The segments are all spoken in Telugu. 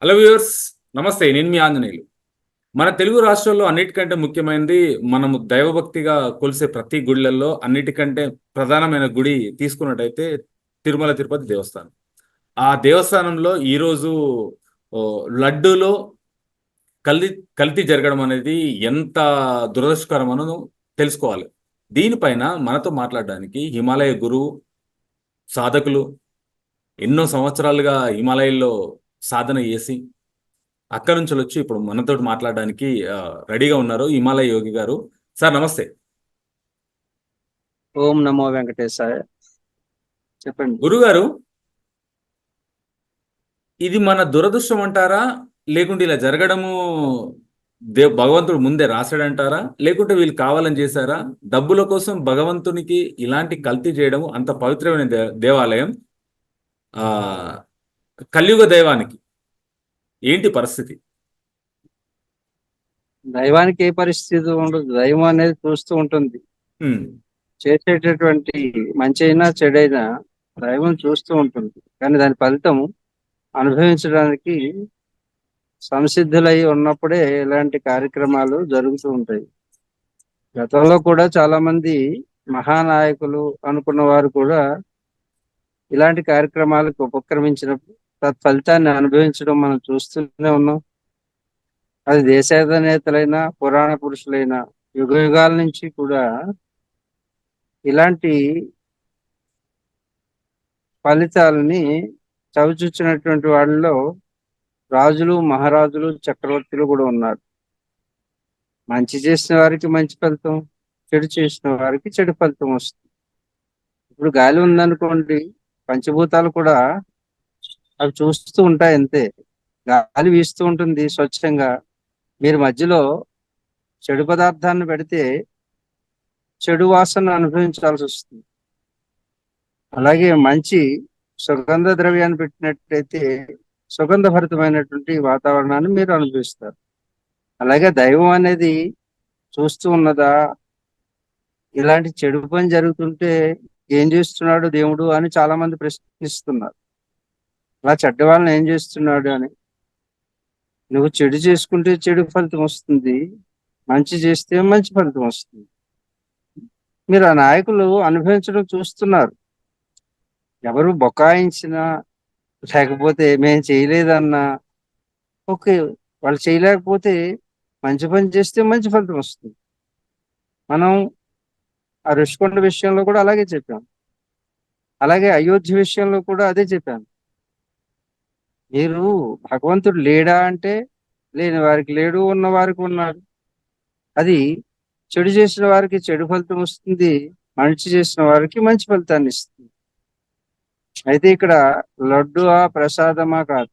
హలో వ్యూవర్స్, నమస్తే. నేను మీ ఆంజనేయులు. మన తెలుగు రాష్ట్రాల్లో అన్నిటికంటే ముఖ్యమైనది మనము దైవభక్తిగా కొలిసే ప్రతి గుళ్ళల్లో అన్నిటికంటే ప్రధానమైన గుడి తీసుకున్నట్టయితే తిరుమల తిరుపతి దేవస్థానం. ఆ దేవస్థానంలో ఈరోజు లడ్డూలో కల్తీ కల్తీ జరగడం అనేది ఎంత దురదృష్టకరమనో తెలుసుకోవాలి. దీనిపైన మనతో మాట్లాడడానికి హిమాలయ గురువు, సాధకులు ఎన్నో సంవత్సరాలుగా హిమాలయాల్లో సాధన చేసి అక్కడి నుంచి వచ్చి ఇప్పుడు మనతోటి మాట్లాడడానికి రెడీగా ఉన్నారు హిమాలయ యోగి గారు. సార్ నమస్తే. ఓం నమో వెంకటేశాయ. చెప్పండి. గురుగారు, ఇది మన దురదృష్టం అంటారా? లేకుంటే ఇలా జరగడము భగవంతుడు ముందే రాశాడంటారా? లేకుంటే వీళ్ళు కావాలని చేశారా? డబ్బుల కోసం భగవంతునికి ఇలాంటి కల్తీ చేయడం అంత పవిత్రమైన దేవాలయం ఆ కలియుగ దైవానికి ఏంటి పరిస్థితి? దైవానికి ఏ పరిస్థితి ఉండదు. దైవం అనేది చూస్తూ ఉంటుంది. చేసేటటువంటి మంచి అయినా చెడైనా దైవం చూస్తూ ఉంటుంది. కానీ దాని ఫలితం అనుభవించడానికి సంసిద్ధులై ఉన్నప్పుడే ఇలాంటి కార్యక్రమాలు జరుగుతూ ఉంటాయి. గతంలో కూడా చాలా మంది మహానాయకులు అనుకున్న వారు కూడా ఇలాంటి కార్యక్రమాలకు ఉపక్రమించినప్పుడు తత్ఫలితాన్ని అనుభవించడం మనం చూస్తూనే ఉన్నాం. అది దేశాధినేతలైనా పురాణ పురుషులైనా యుగ యుగాల నుంచి కూడా ఇలాంటి ఫలితాలని చవిచూచినటువంటి వాళ్ళలో రాజులు, మహారాజులు, చక్రవర్తులు కూడా ఉన్నారు. మంచి చేసిన వారికి మంచి ఫలితం, చెడు చేసిన వారికి చెడు ఫలితం వస్తుంది. ఇప్పుడు గాలి ఉందనుకోండి, పంచభూతాలు కూడా అవి చూస్తూ ఉంటాయి అంతే. గాలి వీస్తూ ఉంటుంది స్వచ్ఛంగా. మీరు మధ్యలో చెడు పదార్థాన్ని పెడితే చెడు వాసన అనుభవించాల్సి వస్తుంది. అలాగే మంచి సుగంధ ద్రవ్యాన్ని పెట్టినట్టయితే సుగంధభరితమైనటువంటి వాతావరణాన్ని మీరు అనుభవిస్తారు. అలాగే దైవం అనేది చూస్తూ ఉన్నదా? ఇలాంటి చెడు పని జరుగుతుంటే ఏం చేస్తున్నాడు దేవుడు అని చాలా మంది ప్రశ్నిస్తున్నారు. అలా చెడ్డ వాళ్ళని ఏం చేస్తున్నాడు అని. నువ్వు చెడు చేసుకుంటే చెడు ఫలితం వస్తుంది, మంచి చేస్తే మంచి ఫలితం వస్తుంది. మీరు ఆ నాయకులు అనుభవించడం చూస్తున్నారు. ఎవరు బొకాయించినా లేకపోతే మేము చేయలేదన్నా ఓకే, వాళ్ళు చేయలేకపోతే మంచి పని చేస్తే మంచి ఫలితం వస్తుంది. మనం ఆ ఋషికొండ విషయంలో కూడా అలాగే చెప్పాం. అలాగే అయోధ్య విషయంలో కూడా అదే చెప్పాను. మీరు భగవంతుడు లేడా అంటే లేని వారికి లేడు, ఉన్న వారికి ఉన్నాడు. అది చెడు చేసిన వారికి చెడు ఫలితం వస్తుంది, మంచి చేసిన వారికి మంచి ఫలితాన్ని ఇస్తుంది. అయితే ఇక్కడ లడ్డువా ప్రసాదమా కాదు,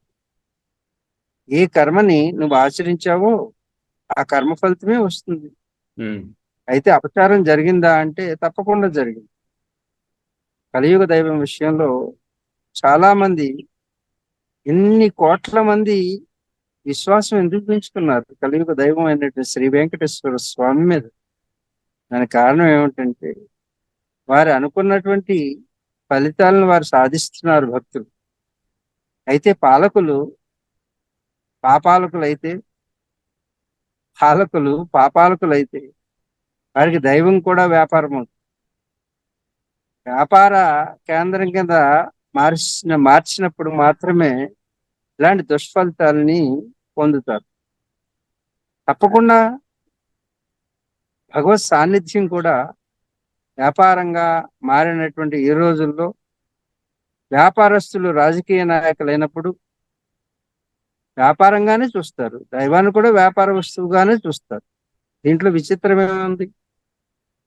ఏ కర్మని నువ్వు ఆచరించావో ఆ కర్మ ఫలితమే వస్తుంది. అయితే అపచారం జరిగిందా అంటే తప్పకుండా జరిగింది. కలియుగ దైవం విషయంలో చాలా మంది, ఎన్ని కోట్ల మంది విశ్వాసం ఎందుకు పెంచుకున్నారు కలియుగ దైవం అయినటువంటి శ్రీ వెంకటేశ్వర స్వామి మీద? దానికి కారణం ఏమిటంటే వారు అనుకున్నటువంటి ఫలితాలను వారు సాధిస్తున్నారు భక్తులు. అయితే పాపాలకులైతే వారికి దైవం కూడా వ్యాపారం అవుతుంది. వ్యాపార కేంద్రం కింద మార్చినప్పుడు మాత్రమే ఇలాంటి దుష్ఫలితాలని పొందుతారు. తప్పకుండా భగవత్ సాన్నిధ్యం కూడా వ్యాపారంగా మారినటువంటి ఈ రోజుల్లో వ్యాపారస్తులు రాజకీయ నాయకులైనప్పుడు వ్యాపారంగానే చూస్తారు, దైవాన్ని కూడా వ్యాపార వస్తువుగానే చూస్తారు. దీంట్లో విచిత్రం ఏముంది?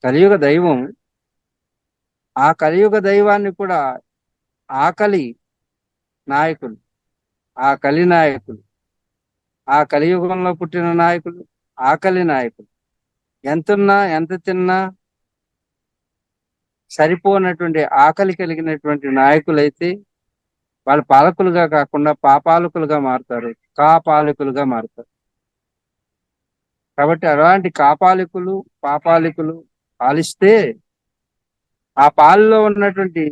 కలియుగ దైవం ఆ కలియుగ దైవాన్ని కూడా ఆకలి నాయకులు, ఆ కలి నాయకులు, ఆ కలియుగంలో పుట్టిన నాయకులు ఆకలి నాయకులు, ఎంతున్నా ఎంత తిన్నా సరిపోనటువంటి ఆకలి కలిగినటువంటి నాయకులైతే వాళ్ళు పాలకులుగా కాకుండా పాపాలకులుగా మారుతారు, కాపాలికులుగా మారుతారు. కాబట్టి అలాంటి పాపాలికులు పాలిస్తే ఆ పాలలో ఉన్నటువంటి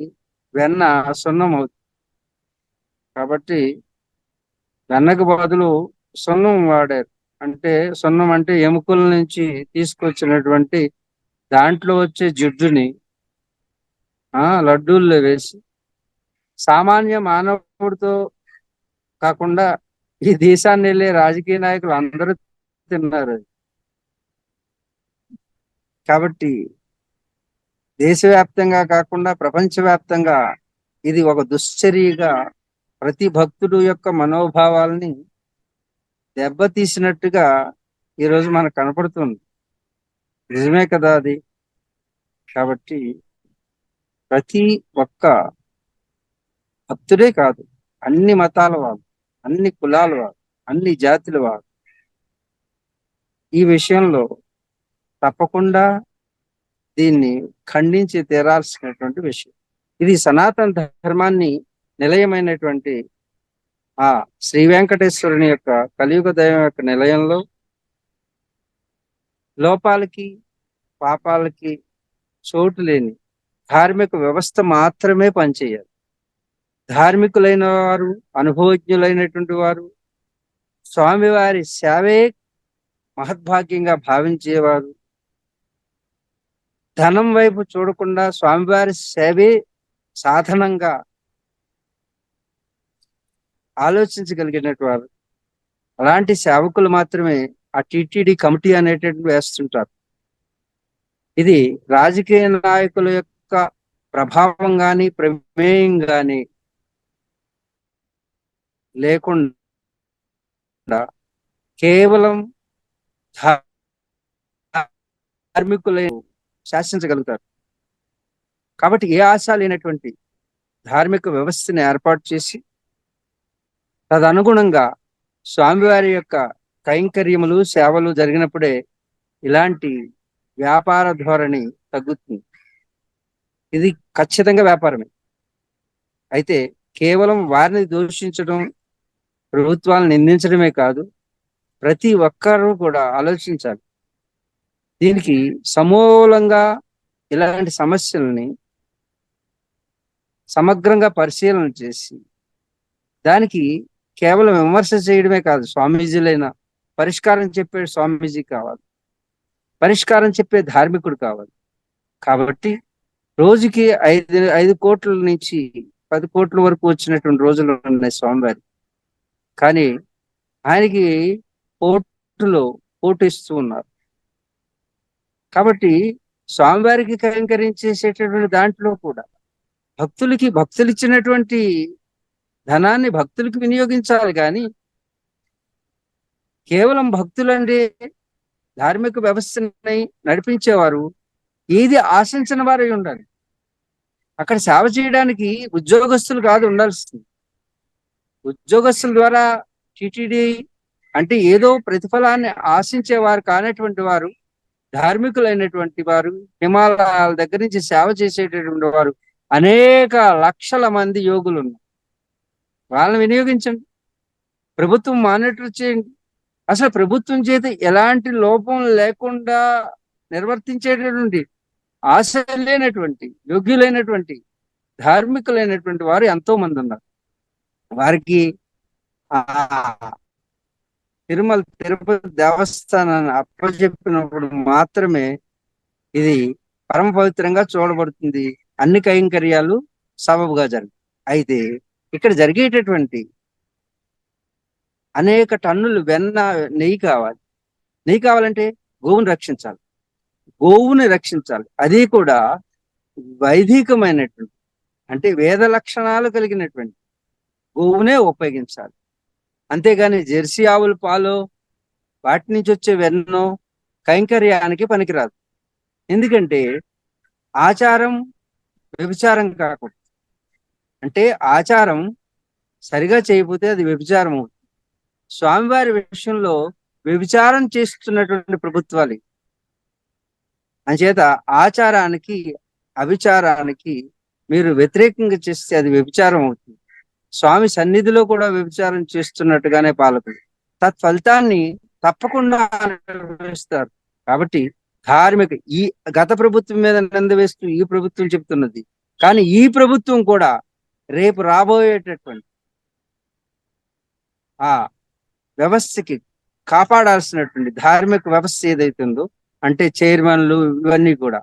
వెన్న సున్నం అవుతుంది. కాబట్టి వెన్నకు బదులు సున్నం వాడారు. అంటే సున్నం అంటే ఎముకల నుంచి తీసుకొచ్చినటువంటి దాంట్లో వచ్చే జిడ్డుని లడ్డూల్లో వేసి సామాన్య మానవుడితో కాకుండా ఈ దేశాన్ని వెళ్ళే రాజకీయ నాయకులు అందరూ తిన్నారు అది. కాబట్టి దేశవ్యాప్తంగా కాకుండా ప్రపంచవ్యాప్తంగా ఇది ఒక దుశ్చర్యగా ప్రతి భక్తుడు యొక్క మనోభావాల్ని దెబ్బతీసినట్టుగా ఈరోజు మనకు కనపడుతుంది. నిజమే కదా అది. కాబట్టి ప్రతి ఒక్క భక్తుడే కాదు, అన్ని మతాల వారు, అన్ని కులాల వారు, అన్ని జాతుల వారు ఈ విషయంలో తప్పకుండా దీన్ని ఖండించి తీరాల్సినటువంటి విషయం. ఇది సనాతన ధర్మాన్ని నిలయమైనటువంటి ఆ శ్రీ వెంకటేశ్వరుని యొక్క కలియుగ దైవం యొక్క నిలయంలో లోపాలకి పాపాలకి చోటు లేని ధార్మిక వ్యవస్థ మాత్రమే పనిచేయాలి. ధార్మికులైన వారు, అనుభవజ్ఞులైనటువంటి వారు, స్వామివారి సేవే మహద్భాగ్యంగా భావించేవారు, ధనం వైపు చూడకుండా స్వామివారి సేవే సాధనంగా ఆలోచించగలిగినటువంటి వారు, అలాంటి సేవకులు మాత్రమే ఆ టిటిడి కమిటీ అనేటటువంటి వేస్తుంటారు. ఇది రాజకీయ నాయకుల యొక్క ప్రభావం కానీ ప్రమేయం కానీ లేకుండా కేవలం ధార్మికులే శాసించగలుగుతారు. కాబట్టి ఏ ఆశ లేనటువంటి ధార్మిక వ్యవస్థని ఏర్పాటు చేసి తదనుగుణంగా స్వామివారి యొక్క కైంకర్యములు సేవలు జరిగినప్పుడే ఇలాంటి వ్యాపార ధోరణి తగ్గుతుంది. ఇది ఖచ్చితంగా వ్యాపారమే. అయితే కేవలం వారిని దూషించడం, ప్రభుత్వాలను నిందించడమే కాదు, ప్రతి ఒక్కరూ కూడా ఆలోచించాలి. దీనికి సమూలంగా ఇలాంటి సమస్యల్ని సమగ్రంగా పరిశీలన చేసి దానికి కేవలం విమర్శ చేయడమే కాదు, స్వామీజీలైనా పరిష్కారం చెప్పే స్వామీజీ కావాలి, పరిష్కారం చెప్పే ధార్మికుడు కావాలి. కాబట్టి రోజుకి 5 కోట్ల నుంచి 10 కోట్ల వరకు వచ్చినటువంటి రోజులు ఉన్నాయి స్వామివారి. కానీ ఆయనకి పోటు ఇస్తూ ఉన్నారు. కాబట్టి స్వామివారికి కైంకరించేసేటటువంటి దాంట్లో కూడా భక్తులు ఇచ్చినటువంటి ధనాన్ని భక్తులకి వినియోగించాలి. కానీ కేవలం భక్తులంటే ధార్మిక వ్యవస్థని నడిపించేవారు ఏది ఆశించిన వారై ఉండాలి. అక్కడ సేవ చేయడానికి ఉద్యోగస్తులు కాదు ఉండాల్సింది. ఉద్యోగస్తుల ద్వారా టిటిడి అంటే ఏదో ప్రతిఫలాన్ని ఆశించేవారు కానటువంటి వారు, ధార్మికులైనటువంటి వారు, హిమాలయాల దగ్గర నుంచి సేవ చేసేటటువంటి వారు అనేక లక్షల మంది యోగులు ఉన్నారు. వాళ్ళని వినియోగించండి. ప్రభుత్వం మానిటర్ చేయండి. అసలు ప్రభుత్వం చేత ఎలాంటి లోపం లేకుండా నిర్వర్తించేటటువంటి ఆశ లేనటువంటి యోగ్యులైనటువంటి ధార్మికులైనటువంటి వారు ఎంతో మంది ఉన్నారు. వారికి ఆ తిరుమల తిరుపతి దేవస్థానాన్ని అప్పచెప్పినప్పుడు మాత్రమే ఇది పరమ పవిత్రంగా చూడబడుతుంది. అన్ని కైంకర్యాలు సబబుగా జరుగుతాయి. అయితే ఇక్కడ జరిగేటటువంటి అనేక టన్నులు వెన్న, నెయ్యి కావాలి. నెయ్యి కావాలంటే గోవుని రక్షించాలి, గోవుని రక్షించాలి. అది కూడా వైదికమైనటువంటి అంటే వేద లక్షణాలు కలిగినటువంటి గోవునే ఉపయోగించాలి. అంతేగాని జెర్సీ ఆవుల పాలు, వాటి నుంచి వచ్చే వెన్నో కైంకర్యానికి పనికిరాదు. ఎందుకంటే ఆచారం వ్యభిచారం కాకూడదు. అంటే ఆచారం సరిగా చేయకపోతే అది వ్యభిచారం అవుతుంది. స్వామివారి విషయంలో వ్యభిచారం చేస్తున్నటువంటి ప్రభుత్వాలు. అంచేత ఆచారానికి అవిచారానికి మీరు వ్యతిరేకంగా చేస్తే అది వ్యభిచారం అవుతుంది. స్వామి సన్నిధిలో కూడా వ్యభిచారం చేస్తున్నట్టుగానే పాలకులు తత్ఫలితాన్ని తప్పకుండా అనుభవిస్తారు. కాబట్టి ధార్మిక ఈ గత ప్రభుత్వం మీద నింద వేస్తూ ఈ ప్రభుత్వం చెప్తున్నది. కానీ ఈ ప్రభుత్వం కూడా రేపు రాబోయేటటువంటి ఆ వ్యవస్థకి కాపాడాల్సినటువంటి ధార్మిక వ్యవస్థ ఏదైతే ఉందో, అంటే చైర్మన్లు ఇవన్నీ కూడా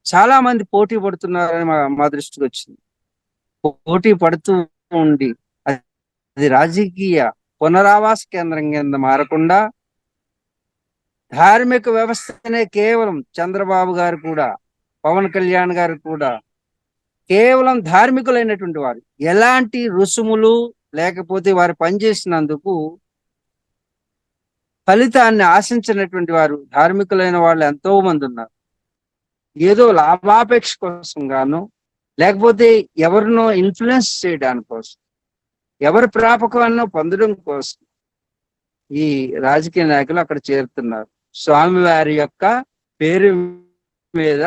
చాలా మంది పోటీ పడుతున్నారని మా దృష్టికి వచ్చింది. పోటీ పడుతూ ఉండి అది రాజకీయ పునరావాస కేంద్రం కింద మారకుండా ధార్మిక వ్యవస్థనే కేవలం చంద్రబాబు గారు కూడా, పవన్ కళ్యాణ్ గారు కూడా కేవలం ధార్మికులైనటువంటి వారు, ఎలాంటి రుసుములు లేకపోతే వారు పనిచేసినందుకు ఫలితాన్ని ఆశించినటువంటి వారు ధార్మికులైన వాళ్ళు ఎంతో మంది ఉన్నారు. ఏదో లాభాపేక్ష కోసం గాను, లేకపోతే ఎవరినో ఇన్ఫ్లుయెన్స్ చేయడానికి కోసం, ఎవరి ప్రాపకాలను పొందడం కోసం ఈ రాజకీయ నాయకులు అక్కడ చేరుతున్నారు. స్వామివారి యొక్క పేరు మీద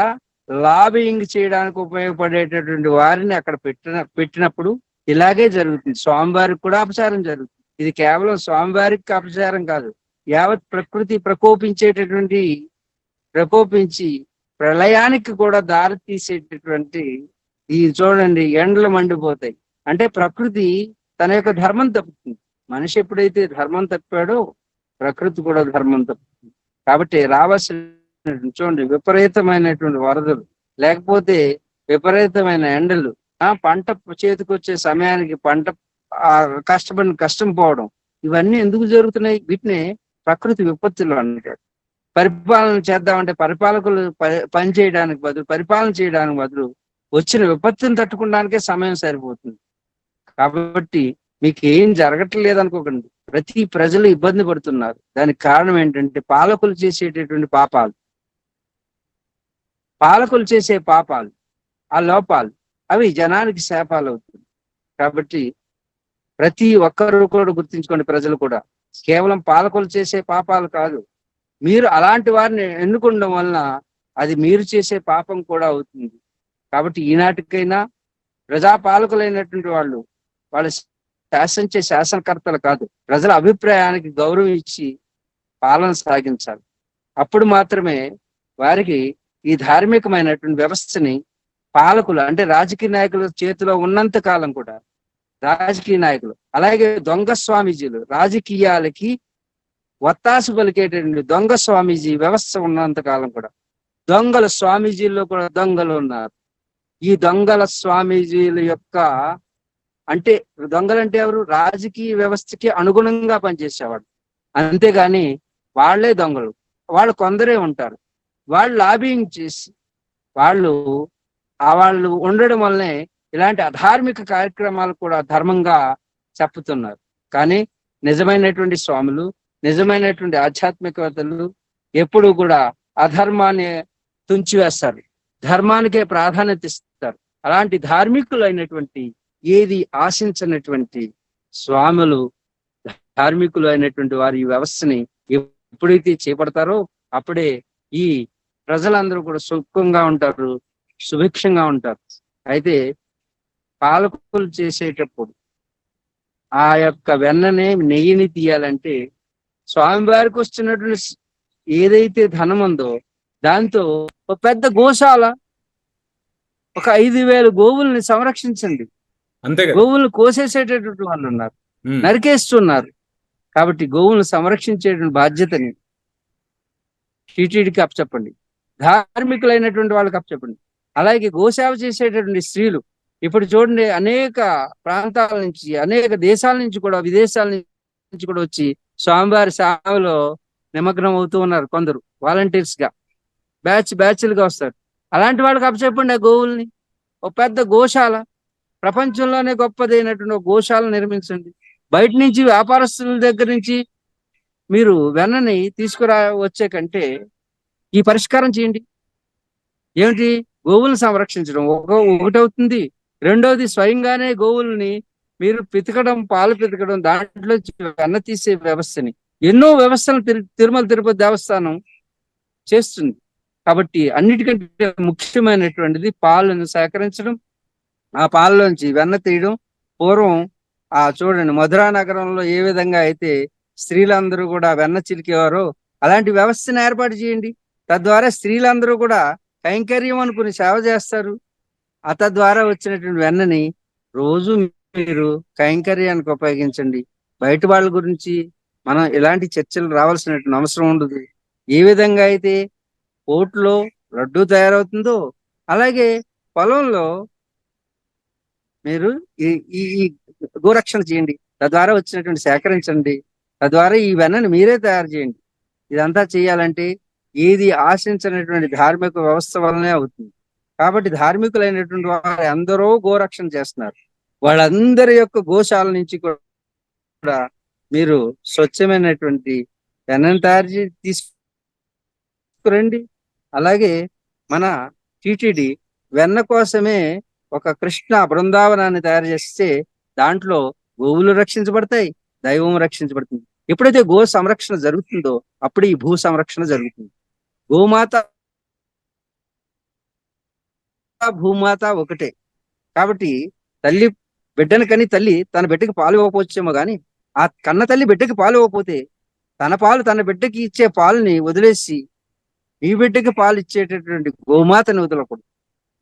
లాబింగ్ చేయడానికి ఉపయోగపడేటటువంటి వారిని అక్కడ పెట్టినప్పుడు ఇలాగే జరుగుతుంది. స్వామివారికి కూడా అపచారం జరుగుతుంది. ఇది కేవలం స్వామివారికి అపచారం కాదు, యావత్ ప్రకృతి ప్రకోపించి ప్రళయానికి కూడా దారి తీసేటటువంటి ఈ చూడండి, ఎండలు మండిపోతాయి అంటే ప్రకృతి తన యొక్క ధర్మం తప్పుతుంది. మనిషి ఎప్పుడైతే ధర్మం తప్పాడో ప్రకృతి కూడా ధర్మం తప్పుతుంది. కాబట్టి రావాల్సిన చూడండి విపరీతమైనటువంటి వరదలు, లేకపోతే విపరీతమైన ఎండలు, పంట చేతికి వచ్చే సమయానికి పంట కష్టం పోవడం, ఇవన్నీ ఎందుకు జరుగుతున్నాయి? వీటిని ప్రకృతి విపత్తులు అంటారు. పరిపాలన చేద్దామంటే పరిపాలకులు పరిపాలన చేయడానికి బదులు వచ్చిన విపత్తుని తట్టుకోవడానికే సమయం సరిపోతుంది. కాబట్టి మీకు ఏం జరగట్లేదు అనుకోకండి, ప్రతి ప్రజలు ఇబ్బంది పడుతున్నారు. దానికి కారణం ఏంటంటే పాలకులు చేసేటటువంటి పాలకులు చేసే పాపాలు, ఆ లోపాలు, అవి జనానికి శాపాలు అవుతుంది. కాబట్టి ప్రతి ఒక్కరు కూడా గుర్తించుకోండి, ప్రజలు కూడా కేవలం పాలకులు చేసే పాపాలు కాదు, మీరు అలాంటి వారిని ఎన్నుకోవడం వలన అది మీరు చేసే పాపం కూడా అవుతుంది. కాబట్టి ఈనాటికైనా ప్రజాపాలకులైనటువంటి వాళ్ళు శాసించే శాసనకర్తలు కాదు, ప్రజల అభిప్రాయానికి గౌరవం ఇచ్చి పాలన సాగించాలి. అప్పుడు మాత్రమే వారికి ఈ ధార్మికమైనటువంటి వ్యవస్థని పాలకులు అంటే రాజకీయ నాయకుల చేతిలో ఉన్నంత కాలం కూడా, రాజకీయ నాయకులు అలాగే దొంగ స్వామీజీలు రాజకీయాలకి ఒత్తాసు పలికేటటువంటి దొంగ స్వామీజీ వ్యవస్థ ఉన్నంత కాలం కూడా, దొంగల స్వామీజీల్లో కూడా దొంగలు ఉన్నారు. ఈ దొంగల స్వామీజీల యొక్క అంటే దొంగలంటే ఎవరు? రాజకీయ వ్యవస్థకి అనుగుణంగా పనిచేసేవాడు. అంతేగాని వాళ్లే దొంగలు, వాళ్ళు కొందరే ఉంటారు. వాళ్ళు లాబింగ్ చేసి వాళ్ళు ఉండడం వల్లనే ఇలాంటి అధార్మిక కార్యక్రమాలు కూడా ధర్మంగా చెప్పుతున్నారు. కానీ నిజమైనటువంటి స్వాములు, నిజమైనటువంటి ఆధ్యాత్మికవేత్తలు ఎప్పుడు కూడా అధర్మాన్ని తుంచివేస్తారు, ధర్మానికే ప్రాధాన్యత ఇస్తారు. అలాంటి ధార్మికులు అయినటువంటి, ఏది ఆశించినటువంటి స్వాములు, ధార్మికులు అయినటువంటి వారి ఈ వ్యవస్థని ఎప్పుడైతే చేపడతారో అప్పుడే ఈ ప్రజలందరూ కూడా సుఖంగా ఉంటారు, సుభిక్షంగా ఉంటారు. అయితే పాలకులు చేసేటప్పుడు ఆ యొక్క నెయ్యిని తీయాలంటే స్వామివారికి వస్తున్నటువంటి ఏదైతే ధనం ఉందో దాంతో ఒక పెద్ద గోశాల, ఒక 5,000 గోవుల్ని సంరక్షించండి. అంతే కదా, గోవులను కోసేసేటటువంటి వాళ్ళు ఉన్నారు, నరికేస్తున్నారు. కాబట్టి గోవులను సంరక్షించేటువంటి బాధ్యతని టీటీడీకి అప్పచెప్పండి, ధార్మికులైనటువంటి వాళ్ళకి అప్పచెప్పండి. అలాగే గోసేవ చేసేటటువంటి స్త్రీలు ఇప్పుడు చూడండి, అనేక ప్రాంతాల నుంచి, అనేక దేశాల నుంచి కూడా, విదేశాల నుంచి కూడా వచ్చి స్వామివారి సేవలో నిమగ్నం అవుతూ ఉన్నారు. కొందరు వాలంటీర్స్ గా బ్యాచ్లుగా వస్తారు. అలాంటి వాళ్ళకి అప్పచెప్పండి ఆ గోవుల్ని. ఒక పెద్ద గోశాల, ప్రపంచంలోనే గొప్పదైనటువంటి ఒక గోశాల నిర్మించండి. బయట నుంచి వ్యాపారస్తుల దగ్గర నుంచి మీరు వెన్నని వచ్చే కంటే ఈ పరిష్కారం చేయండి. ఏమిటి? గోవులను సంరక్షించడం ఒకటవుతుంది. రెండోది, స్వయంగానే గోవుల్ని మీరు పాలు పితకడం, దాంట్లో వెన్న తీసే వ్యవస్థని, ఎన్నో వ్యవస్థలను తిరుమల తిరుపతి దేవస్థానం చేస్తుంది. కాబట్టి అన్నిటికంటే ముఖ్యమైనటువంటిది పాలను సేకరించడం, ఆ పాలలోంచి వెన్న తీయడం. పూర్వం చూడండి, మధురా నగరంలో ఏ విధంగా అయితే స్త్రీలందరూ కూడా వెన్న చిలికేవారో అలాంటి వ్యవస్థను ఏర్పాటు చేయండి. తద్వారా స్త్రీలందరూ కూడా కైంకర్యం అనుకుని సేవ చేస్తారు. తద్వారా వచ్చినటువంటి వెన్నని రోజు మీరు కైంకర్యానికి ఉపయోగించండి. బయట వాళ్ళ గురించి మనం ఇలాంటి చర్చలు రావాల్సినటువంటి అవసరం ఉండదు. ఏ విధంగా అయితే కోర్టులో లడ్డు తయారవుతుందో అలాగే పొలంలో మీరు ఈ ఈ ఈ గోరక్షణ చేయండి, తద్వారా వచ్చినటువంటి సేకరించండి, తద్వారా ఈ వెన్నని మీరే తయారు చేయండి. ఇదంతా చేయాలంటే ఏది ఆశించినటువంటి ధార్మిక వ్యవస్థ వల్లనే అవుతుంది. కాబట్టి ధార్మికులైనటువంటి వారు ఎందరో గోరక్షణ చేస్తున్నారు. వాళ్ళందరి యొక్క గోశాల నుంచి కూడా మీరు స్వచ్ఛమైనటువంటి వెన్నను తయారు చేసి తీసుకురండి. అలాగే మన టిటిడి వెన్న కోసమే ఒక కృష్ణ బృందావనాన్ని తయారు చేస్తే దాంట్లో గోవులు రక్షించబడతాయి, దైవం రక్షించబడుతుంది. ఎప్పుడైతే గో సంరక్షణ జరుగుతుందో అప్పుడు ఈ భూ సంరక్షణ జరుగుతుంది. గోమాత భూమాత ఒకటే. కాబట్టి తల్లి బిడ్డను కని తల్లి తన బిడ్డకి పాలు ఇవ్వకపోవచ్చేమో కానీ ఆ కన్న తల్లి బిడ్డకి పాలు ఇవ్వకపోతే తన పాలు తన బిడ్డకి ఇచ్చే పాలని వదిలేసి ఈ బిడ్డకి పాలు ఇచ్చేటటువంటి గోమాతని వదలకూడదు.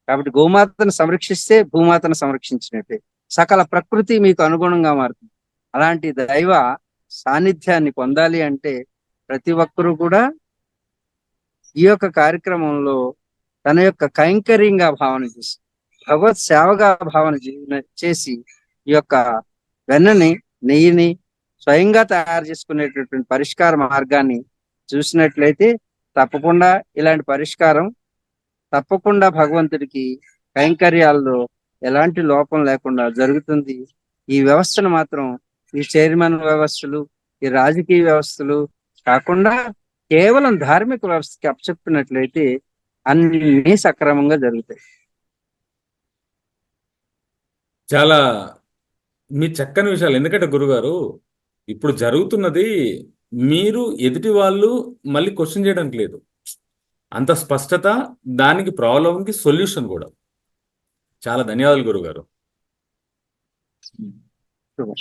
కాబట్టి గోమాతను సంరక్షిస్తే భూమాతను సంరక్షించినట్టే. సకల ప్రకృతి మీకు అనుగుణంగా మారుతుంది. అలాంటి దైవ సాన్నిధ్యాన్ని పొందాలి అంటే ప్రతి ఒక్కరూ కూడా ఈ యొక్క కార్యక్రమంలో తన యొక్క కైంకర్యంగా భావన చేసి భగవత్ సేవగా భావన చేసి ఈ యొక్క వెన్నని నెయ్యిని స్వయంగా తయారు చేసుకునేటటువంటి పరిష్కార మార్గాన్ని చూసినట్లయితే తప్పకుండా ఇలాంటి పరిష్కారం తప్పకుండా భగవంతుడికి కైంకర్యాల్లో ఎలాంటి లోపం లేకుండా జరుగుతుంది. ఈ వ్యవస్థను మాత్రం ఈ చైర్మన్ వ్యవస్థలు, ఈ రాజకీయ వ్యవస్థలు కాకుండా కేవలం ధార్మిక వ్యవస్థకి అప్పచెప్పినట్లయితే అన్ని సక్రమంగా జరుగుతాయి. చాలా మీ చక్కని విషయాలు. ఎందుకంటే గురుగారు, ఇప్పుడు జరుగుతున్నది మీరు ఎదుటి వాళ్ళు మళ్ళీ క్వశ్చన్ చేయడానికి లేదు, అంత స్పష్టత, దానికి ప్రాబ్లంకి సొల్యూషన్ కూడా. చాలా ధన్యవాదాలు గురుగారు. శుభం.